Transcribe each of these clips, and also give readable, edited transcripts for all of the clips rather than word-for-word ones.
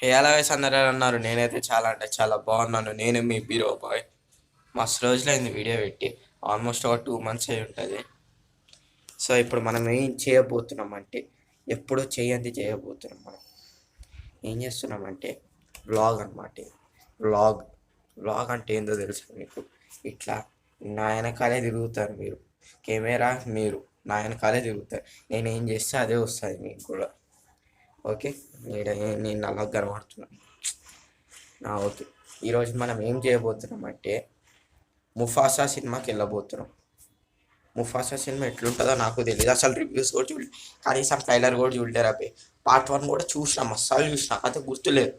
ఎలా వేసి అందరూ అన్నారు. నేనైతే చాలా అంటే చాలా బాగున్నాను. నేను మీ బీరో బాయ్. మస్తు రోజులైంది వీడియో పెట్టి, ఆల్మోస్ట్ ఒక 2 months అయి ఉంటుంది. సో ఇప్పుడు మనం ఏం చేయబోతున్నాం అంటే, ఎప్పుడూ చేయబోతున్నాం. మనం ఏం చేస్తున్నామంటే వ్లాగ్ అనమాట. వ్లాగ్ వ్లాగ్ అంటే ఏందో తెలుసు మీకు? ఇట్లా నా వెనకాలే తిరుగుతారు మీరు, కెమెరా మీరు నా వెనకాలే తిరుగుతారు. నేను ఏం చేస్తే అదే వస్తుంది మీకు కూడా. ఓకే, నేను అలా కనబడుతున్నాను. ఓకే, ఈరోజు మనం ఏం చేయబోతున్నాం అంటే ముఫాసా సినిమాకి వెళ్ళబోతున్నాం. ముఫాసా సినిమా ఎట్లుంటుందో నాకు తెలియదు, అసలు రివ్యూస్ కూడా చూడలేదు, కనీసం ట్రైలర్ కూడా చూడలేరు. అవి పార్ట్ 1 కూడా చూసినా, మసాలు చూసినా, అయితే గుర్తులేదు.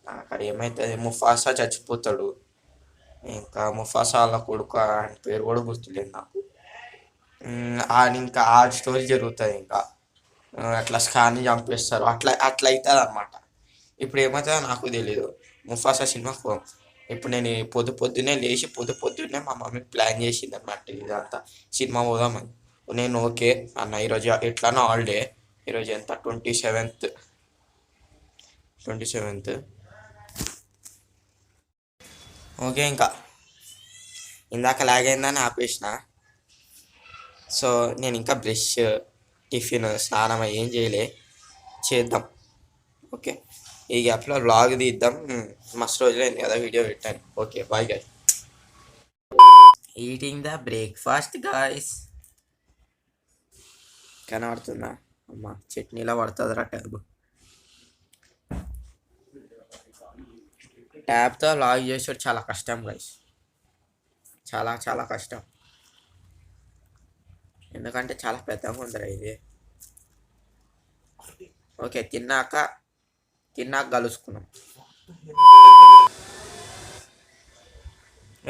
అక్కడ ఏమవుతుంది, ముఫాసా చచ్చిపోతాడు. ఇంకా ముఫాసా వాళ్ళ కొడుకు ఆయన పేరు కూడా గుర్తులేదు నాకు. ఇంకా ఆ స్టోరీ జరుగుతుంది. ఇంకా అట్లా స్కాన్ని చంపేస్తారు, అట్లా అట్లా అవుతుంది అనమాట. ఇప్పుడు ఏమవుతుందో నాకు తెలీదు. ముఫాసా సినిమాకు ఇప్పుడు నేను పొద్దున్నే లేచి పొద్దున్నే మా మమ్మీ ప్లాన్ చేసింది అనమాట ఇదంతా, సినిమా పోదామని. నేను ఓకే అన్న, ఈరోజు ఎట్లానో హాలిడే. ఈరోజు ఎంత, 27th. ఓకే, ఇంకా ఇందాక లాగైందని ఆపేసిన. సో నేను ఇంకా బ్రష్, టిఫిన్, స్నానం ఏం చేద్దాం. ఓకే, ఈ గ్యాప్లో వ్లాగ్ తీద్దాం. మస్తు రోజులైంది కదా వీడియో పెట్టాను. Okay bye guy. Eating the breakfast guys. కనబడుతుందా? అమ్మ చట్నీలో పడుతుందిరా ట్యాబ్. ట్యాబ్తో వ్లాగ్ చేసేది చాలా కష్టం గాయస్, చాలా చాలా కష్టం. ఎందుకంటే చాలా పెద్దగా ఉందిరా ఇది. ఓకే, తిన్నాక కలుసుకున్నాం.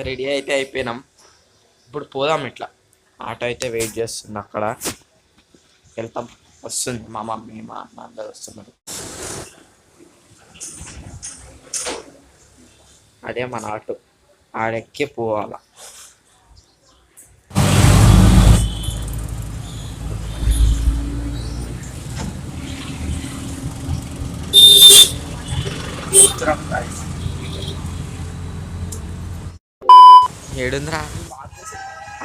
రెడీ అయితే అయిపోయినాం. ఇప్పుడు పోదాం. ఇట్లా ఆటో అయితే వెయిట్ చేస్తుంది అక్కడ, వెళ్తాం. వస్తుంది మా మమ్మీ, మా అన్న అందరు వస్తున్నారు. అదే మన ఆటో, ఆడెక్కి పోవాలా. ఏడుందిరా?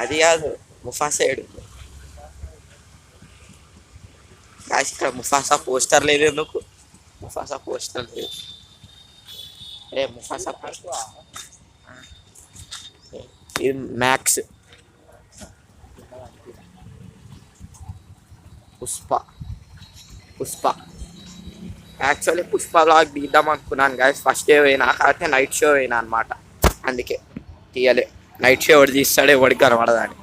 అది కాదు, ముఫాసా ఏడుంది కాసి. ఇక్కడ ముఫాసా పోస్టర్ లేదు. ఎందుకు ముఫాసా పోస్టర్ లేదు? ముఫాసా ఇది max. Pushpa actually Pushpa vlog తీద్దాం అనుకున్నాను గాయస్. ఫస్ట్ డే పోయినా, కాకపోతే నైట్ షో పోయినా అనమాట, అందుకే తీయలే. నైట్ షో ఎవడు తీస్తాడు, ఎవడికి కనబడదని.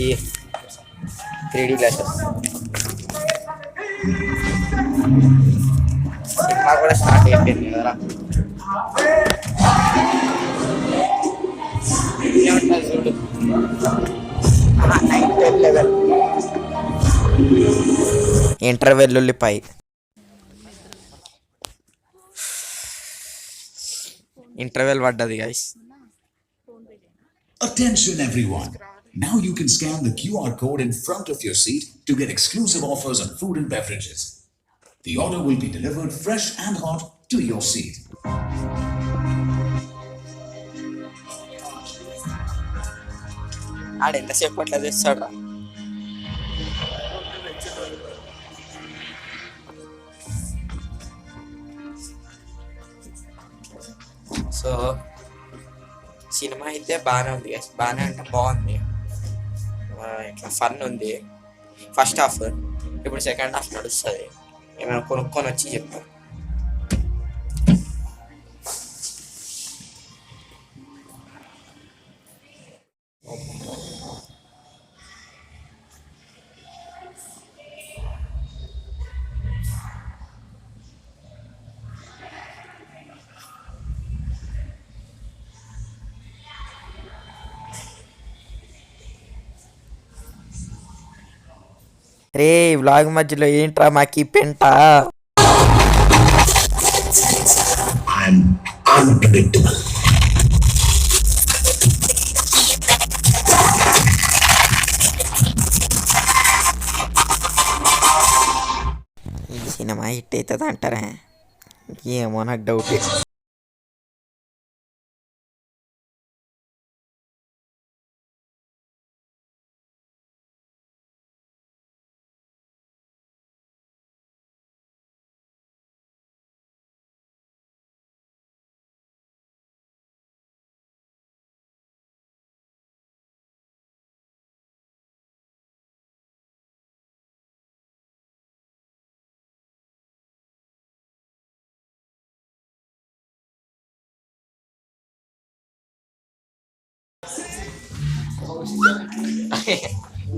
ఈ 3D గ్లాసెస్ సినిమా కూడా స్టార్ట్ అయిపోయింది కదరా. చూడు, 9-11 ఇంటర్వెల్ ఉల్లిపాయ. ఇంటర్వెల్ పడ్డది guys. Attention everyone. Now you can scan the QR code in front of your seat to get exclusive offers on food and beverages. The order will be delivered fresh and hot to your seat. ఆడ ఎంతసేపు అట్లా తెస్తాడా? So cinema అయితే బాగానే ఉంది, బాగానే అంటే బాగుంది. ఇట్లా ఫన్ ఉంది ఫస్ట్ హాఫ్. ఇప్పుడు సెకండ్ హాఫ్ నడుస్తుంది. ఏమైనా కొనుక్కొని వచ్చి చెప్తాను. రే వ్లాగ్ మధ్యలో ఏంట్రా మాకి పెంట? I'm unpredictable. సెట్ అవుతుంది అంటారా? ఏమో నాకు డౌట్.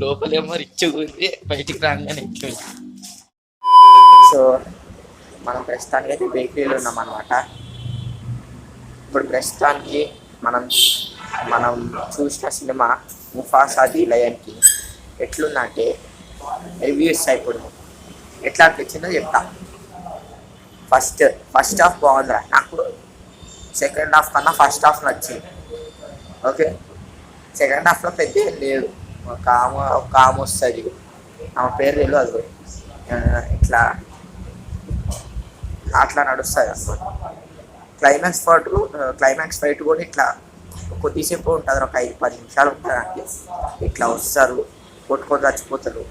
లోపలేమో రిచ్గా ఉంది, బయటికి రాగానే ఇట్లా. సో మనం ప్రస్తుతానికి అయితే బేకరీలో ఉన్నాం అన్నమాట. ఇప్పుడు ప్రస్తుతానికి మనం మనం చూసిన cinema Mufasa the lion king ఎట్లుందంటే రివ్యూస్ ఇప్పుడు ఎట్లా అనిపించిందో చెప్తా. ఫస్ట్ హాఫ్ బాగుందిరా, నాకు సెకండ్ హాఫ్ కన్నా ఫస్ట్ హాఫ్ నచ్చింది. ఓకే, సెకండ్ హాఫ్లో పెద్ద ఏం లేదు. ఒక ఆమె వస్తుంది, ఆమె పేరు తెలియదు, ఇట్లా అట్లా నడుస్తుంది అన్నమాట. క్లైమాక్స్ ఫైట్ కూడా ఇట్లా కొద్దిసేపు ఉంటుంది, ఒక 5-10 నిమిషాలు ఉంటుంది. అంటే ఇట్లా వస్తారు, కొట్టుకొని చచ్చిపోతారు,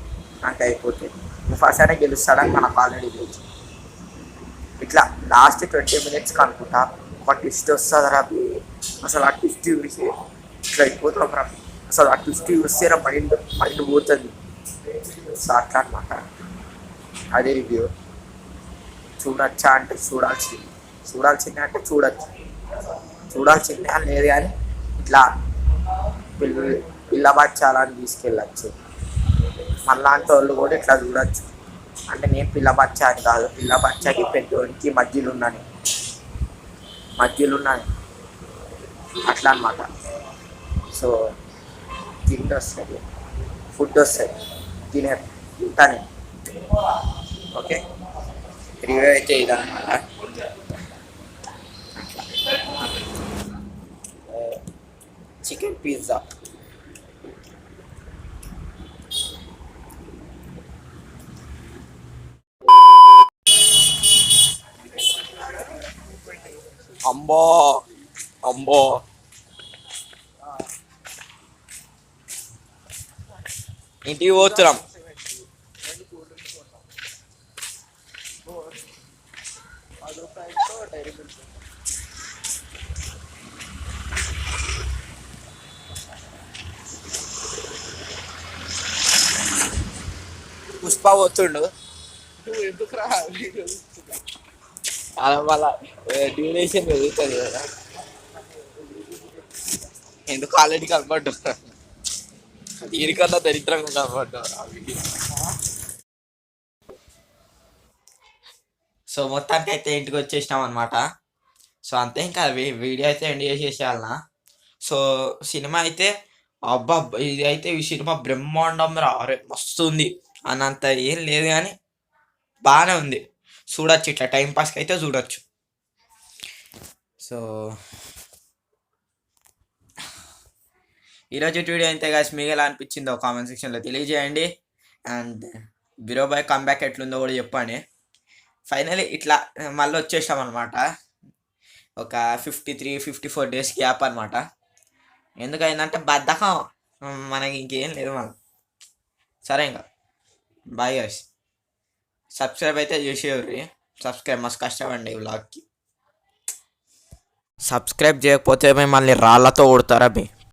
అంటే అయిపోతుంది. ముఫాసానే గెలుస్తాడని మనకు ఆల్రెడీ తెలుసు. ఇట్లా లాస్ట్ 20 minutes అనుకుంటా ఒక ట్విస్ట్ వస్తుంది రా. అసలు ఆ ట్విస్ట్ చూసి ఇట్లా అయిపోతాం రా. అసలు ఆ ట్విస్ట్ చూస్తే రా మైండ్ పోతుంది. సో అట్లా అనమాట. అదే రివ్యూ. చూడొచ్చా అంటే చూడాల్సిందే అంటే చూడాల్సిందే అని లేదు, కానీ ఇట్లా పిల్ల బచ్చాలని తీసుకెళ్ళచ్చు. మనలాంటి వాళ్ళు కూడా ఇట్లా చూడొచ్చు. అంటే నేను పిల్ల బచ్చా అని కాదు, పిల్ల బచ్చాకి పెద్దోడికి మధ్యలో ఉన్నాను అట్లా అనమాట. సో ఫుడ్ వస్తుంది తింటాను. ఓకే, రివ్యూ అయితే ఇదన్నమాట. చికెన్ పిజ్జా అంబో ఇంటికి పోతున్నాం. పుష్ప పోతుండు, అలా మళ్ళా డ్యూరేషన్ పెరుగుతుంది కదా. ఎందుకు ఆల్రెడీ కనపడ్డా, దీనికన్నా దరిద్రంగా కనపడ్డా. సో మొత్తానికి అయితే ఇంటికి వచ్చేసినాం అనమాట. సో అంతే, ఇంకా వీడియో అయితే ఎండ్ చేసేసేయాలనా. సో సినిమా అయితే అబ్బా, ఇది అయితే ఈ సినిమా బ్రహ్మాండం రా, మస్తు ఉంది అన్నంత ఏం లేదు, కానీ బాగానే ఉంది. చూడొచ్చు, ఇట్లా టైంపాస్కి అయితే చూడొచ్చు. సో ఈరోజు వీడియో అయితే గాయస్ మీకు ఎలా అనిపించిందో కామెంట్ సెక్షన్లో తెలియజేయండి. అండ్ బిరోబాయ్ కమ్బ్యాక్ ఎట్లుందో కూడా చెప్పండి. ఫైనలీ ఇట్లా మళ్ళీ వచ్చేసాం అనమాట. ఒక 53-54 days గ్యాప్ అనమాట. ఎందుకైందంటే బద్ధకం, మనకి ఇంకేం లేదు మనం. సరే, ఇంకా బాయ్ గైస్. సబ్స్క్రైబ్ అయితే చేసేవారు. సబ్స్క్రైబ్ మస్తు కష్టపడండి ఈ వ్లాగ్కి. సబ్స్క్రైబ్ చేయకపోతే మిమ్మల్ని రాళ్ళతో కొడతారా బే.